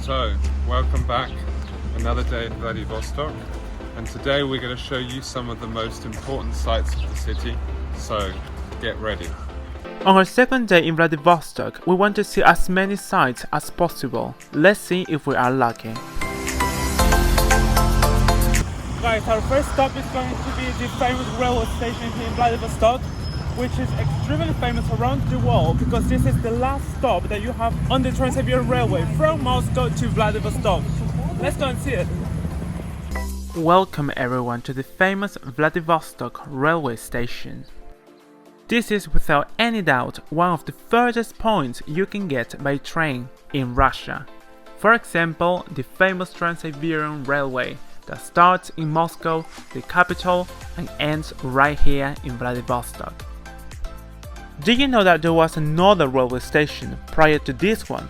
So, welcome back, another day in Vladivostok, and today we're going to show you some of the most important sights of the city, so get ready. On our second day in Vladivostok, we want to see as many sights as possible. Let's see if we are lucky. Guys, our first stop is going to be the famous railway station here in Vladivostok, which is extremely famous around the world because this is the last stop that you have on the Trans-Siberian Railway from Moscow to Vladivostok. Let's go and see it. Welcome everyone to the famous Vladivostok railway station. This is without any doubt one of the furthest points you can get by train in Russia. For example, the famous Trans-Siberian Railway that starts in Moscow, the capital, and ends right here in Vladivostok. Did you know that there was another railway station prior to this one,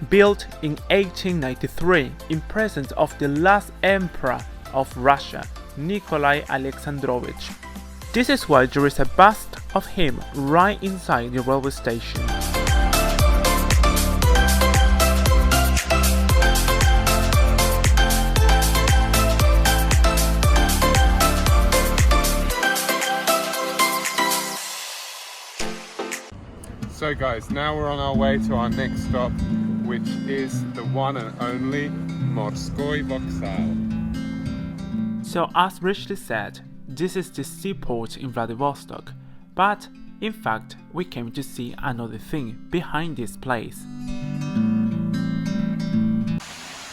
built in 1893 in presence of the last emperor of Russia, Nikolai Alexandrovich. This is why there is a bust of him right inside the railway station. So guys, now we're on our way to our next stop, which is the one and only Morskoy Voxal. So as Richly said, this is the seaport in Vladivostok, but in fact we came to see another thing behind this place.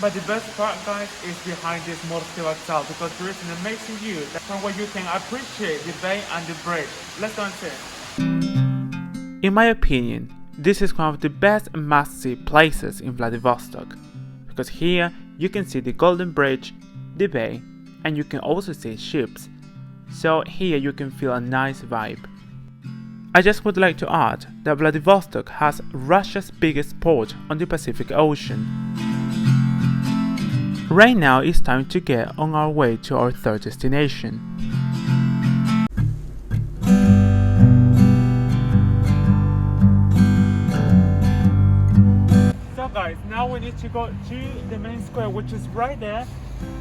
But the best part, guys, is behind this Morskoy Voxal because there is an amazing view from where you can appreciate the bay and the bridge. Let's go and see it. In my opinion, this is one of the best must-see places in Vladivostok, because here you can see the Golden Bridge, the bay, and you can also see ships, so here you can feel a nice vibe. I just would like to add that Vladivostok has Russia's biggest port on the Pacific Ocean. Right now it's time to get on our way to our third destination. Guys, now we need to go to the main square, which is right there.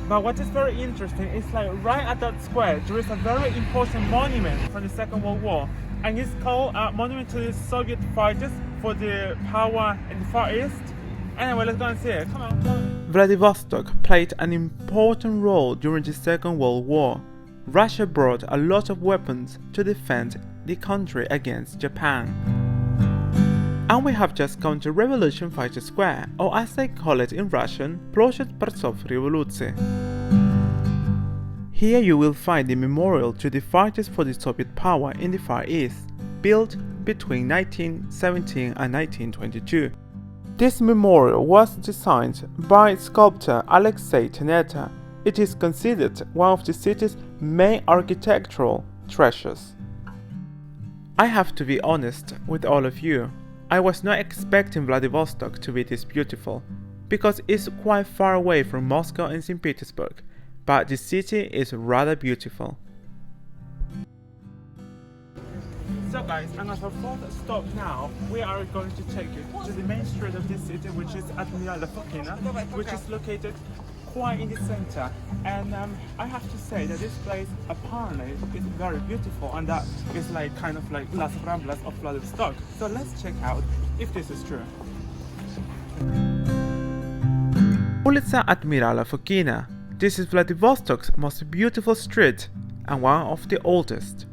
But what is very interesting is like right at that square there is a very important monument from the Second World War, and it's called a monument to the Soviet fighters for the power in the Far East. Anyway, let's go and see it. Come on. Vladivostok played an important role during the Second World War. Russia brought a lot of weapons to defend the country against Japan. And we have just come to Revolution Fighter Square, or as they call it in Russian, Площадь борцов революции. Here you will find the memorial to the fighters for the Soviet power in the Far East, built between 1917 and 1922. This memorial was designed by sculptor Alexei Teneta. It is considered one of the city's main architectural treasures. I have to be honest with all of you. I was not expecting Vladivostok to be this beautiful, because it's quite far away from Moscow and St. Petersburg, but the city is rather beautiful. So guys, and as our fourth stop now, we are going to take you to the main street of this city, which is Vladivostok, which is located quite in the center, and I have to say that this place apparently is very beautiful, and that is like kind of like Las Ramblas of Vladivostok. So let's check out if this is true. Ulica Admirala Fokina. This is Vladivostok's most beautiful street and one of the oldest.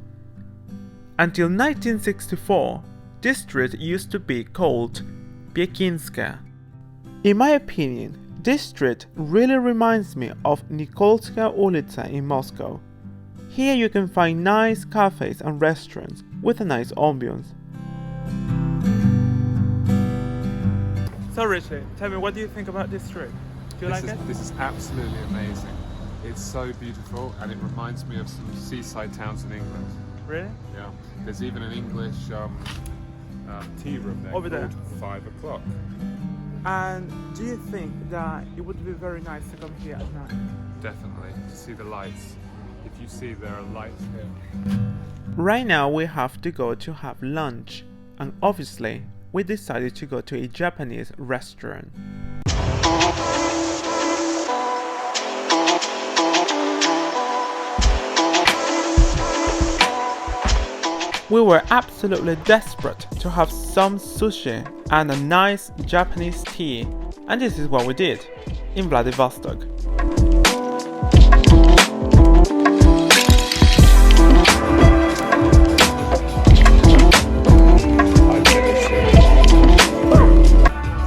Until 1964, this street used to be called Pekinskaya. In my opinion, this street really reminds me of Nikolskaya Ulica in Moscow. Here you can find nice cafes and restaurants with a nice ambience. So Richie, tell me, what do you think about this street? Do you like it? This is absolutely amazing. It's so beautiful, and it reminds me of some seaside towns in England. Really? Yeah. There's even an English tea room there over there. called 5 o'clock. And do you think that it would be very nice to come here at night? Definitely, to see the lights. If you see, there are lights here. Right now we have to go to have lunch, and obviously we decided to go to a Japanese restaurant. We were absolutely desperate to have some sushi and a nice Japanese tea, and this is what we did in Vladivostok.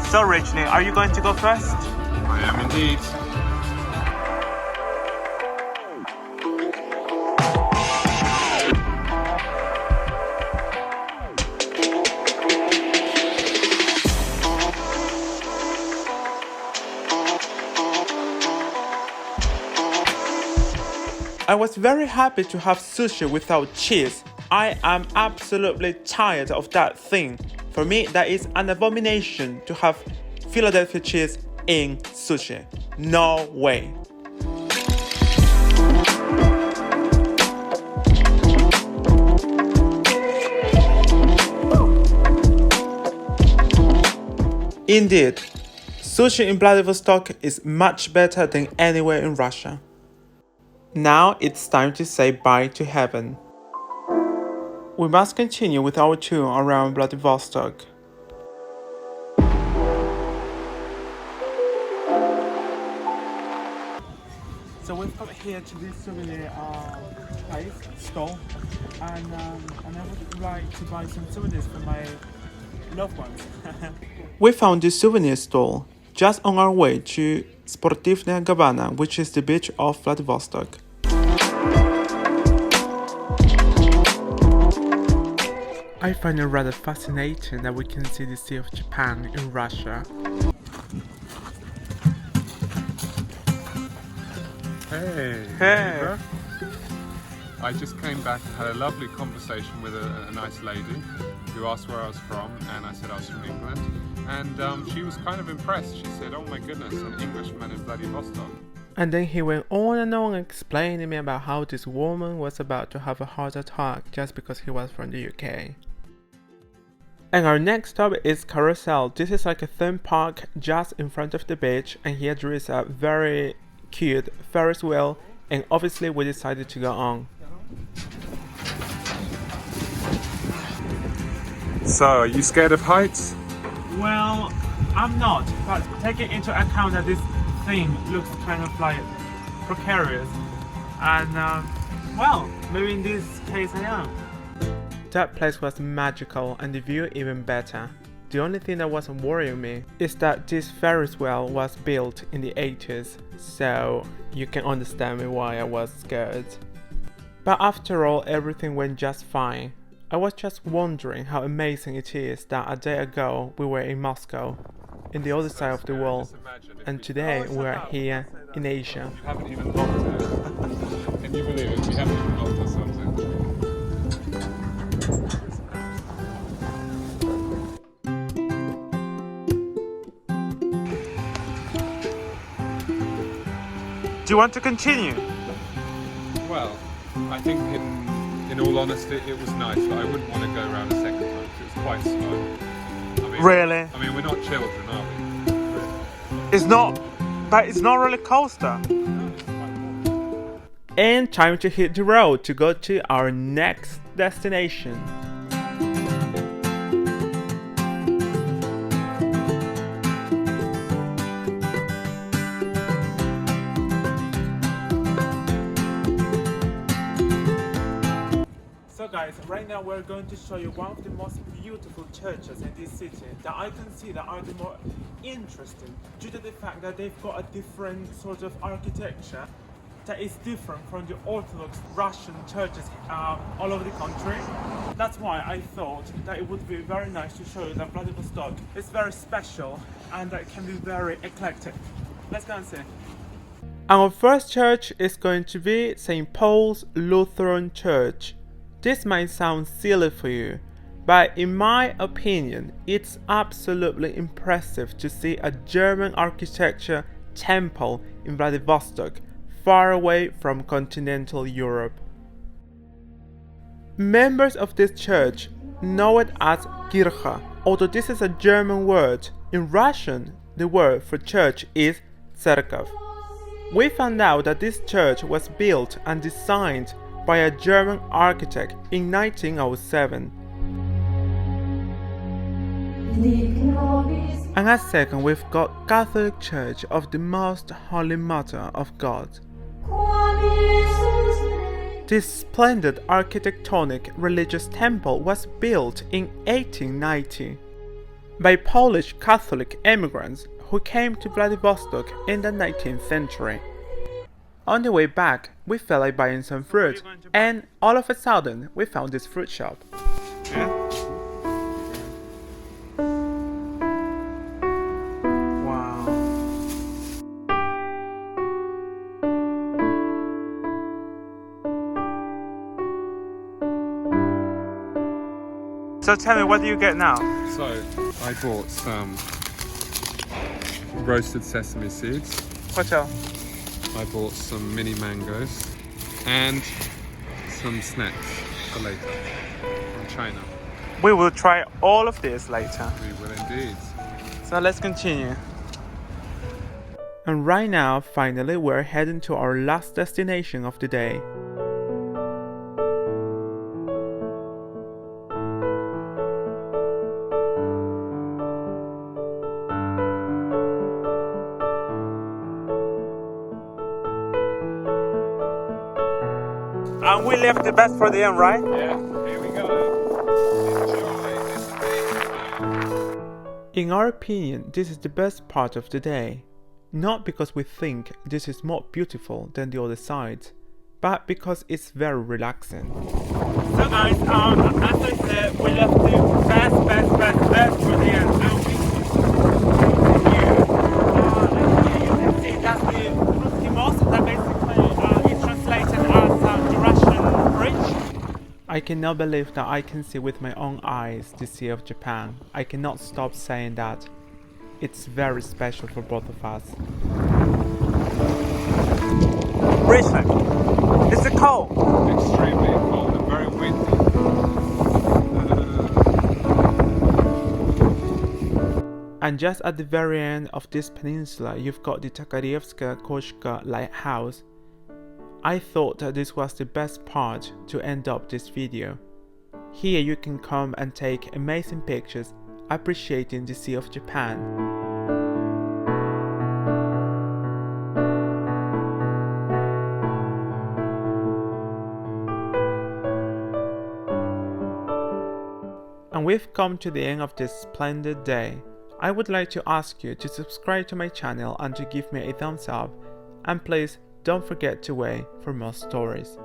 So Richney, are you going to go first? I am indeed. I was very happy to have sushi without cheese. I am absolutely tired of that thing. For me, that is an abomination to have Philadelphia cheese in sushi. No way. Indeed, sushi in Vladivostok is much better than anywhere in Russia. Now it's time to say bye to heaven. We must continue with our tour around Vladivostok. So we've come here to this souvenir store, and I would like to buy some souvenirs for my loved ones. We found this souvenir store just on our way to Sportivная Gavana, which is the beach of Vladivostok. I find it rather fascinating that we can see the Sea of Japan in Russia. Hey! I just came back and had a lovely conversation with a nice lady who asked where I was from, and I said I was from England, and she was kind of impressed. She said, "Oh my goodness, an Englishman in Vladivostok." And then he went on and on explaining me about how this woman was about to have a heart attack just because he was from the UK. And our next stop is Carousel. This is like a theme park just in front of the beach, and here there is a very cute Ferris wheel, and obviously we decided to go on. So, are you scared of heights? Well, I'm not, but taking into account that this thing looks kind of like precarious, and well, maybe in this case I am. That place was magical and the view even better. The only thing that wasn't worrying me is that this Ferris wheel was built in the 80s, so you can understand me why I was scared. But after all, everything went just fine. I was just wondering how amazing it is that a day ago we were in Moscow, in the other side of the world, and today we are here in Asia. You haven't even locked it. Can you believe it? We haven't even locked ourselves in. Do you want to continue? Well, I think in all honesty it was nice, but I wouldn't want to go around a second time because it was quite slow. I mean, Really? I mean, we're not children, are we? It's not, but it's not really coaster. And time to hit the road to go to our next destination. So guys, right now we're going to show you one of the most beautiful churches in this city that I consider are the more interesting due to the fact that they've got a different sort of architecture that is different from the Orthodox Russian churches all over the country. That's why I thought that it would be very nice to show you that Vladivostok is very special and that it can be very eclectic. Let's go and see. Our first church is going to be St. Paul's Lutheran Church. This might sound silly for you, but in my opinion, it's absolutely impressive to see a German architecture temple in Vladivostok, far away from continental Europe. Members of this church know it as Kirche, although this is a German word. In Russian, the word for church is церковь. We found out that this church was built and designed by a German architect in 1907. And at second, we've got Catholic Church of the Most Holy Mother of God. This splendid architectonic religious temple was built in 1890 by Polish Catholic immigrants who came to Vladivostok in the 19th century. On the way back, we felt like buying some fruit, and all of a sudden, we found this fruit shop. Yeah. Wow. So tell me, what do you get now? So I bought some roasted sesame seeds. What else? I bought some mini mangoes and some snacks for later from China. We will try all of this later. We will indeed. So let's continue. And right now, finally, we're heading to our last destination of the day. And we left the best for the end, right? Yeah, here we go. Enjoy this amazing. In our opinion, this is the best part of the day. Not because we think this is more beautiful than the other side, but because it's very relaxing. So guys, as I said, we left the best for the end. And you can see that's the Ruski that basically is translated as the Russian bridge. I cannot believe that I can see with my own eyes the Sea of Japan. I cannot stop saying that. It's very special for both of us. Brisbane, is it cold? Extremely cold and very windy. And just at the very end of this peninsula, you've got the Takarievska Koshka lighthouse. I thought that this was the best part to end up this video. Here you can come and take amazing pictures appreciating the Sea of Japan. And we've come to the end of this splendid day. I would like to ask you to subscribe to my channel and to give me a thumbs up, and please don't forget to wait for more stories.